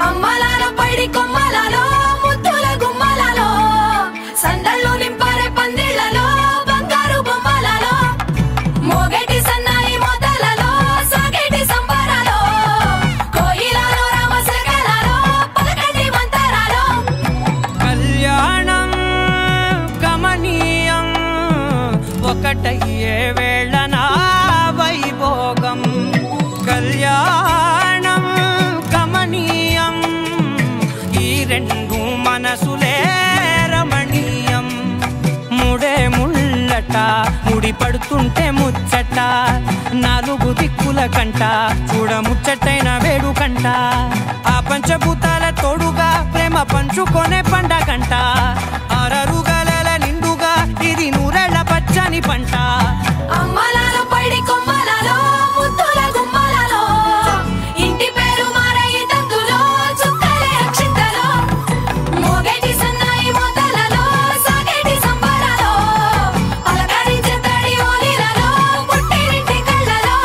అమ్మలాలో పైడి కొమ్మలాలో ముద్దుల గుమ్మలాలో సందళ్ళు నింపారే పందిళ్లలో బంగారు బొమ్మలాలో మోగేటి సన్నాయి మోతలలో సాగేటి సంబరాలో కోయిలలో రామశకలలో పలకటి మంతరాలో కళ్యాణం గమనీయం ఒకటయ్యే వేళనా వైభోగం కళ్యాణం గమనీయం ఈ రెండు మనసులే రమణీయం ముడే ముళ్ళట ముడి పడుతుంటే ముచ్చట నాలుగు దిక్కుల కంట చూడ ముచ్చటైన వేడుకంట ఆ పంచభూతాల తోడుగా ప్రేమ పంచుకొనే పండగంట అరరుగలల నిండుగా ఇది నూరెళ్ళ పచ్చని పంట అమ్మలాలో పైడి కొమ్మలాలో ముద్దుల గుమ్మలాలో ఇంటి పేరు మారయి తందులో చుక్కలే అక్షింతలో మోగేటి సన్నాయి మోతలలో సాగేటి సంబరాలో పలకరించే తడి ఓలిలలో పుట్టినింటి కళ్ళలో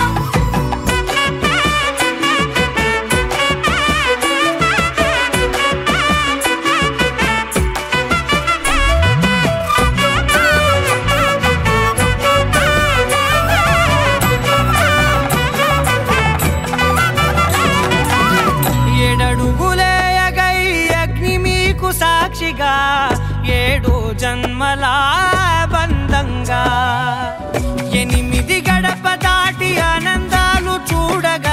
ఏడడుగులేయగై అగ్ని మీకు సాక్షిగా ఏడు జన్మల బంధంగా 8 గడప దాటి ఆనందాలు చూడగా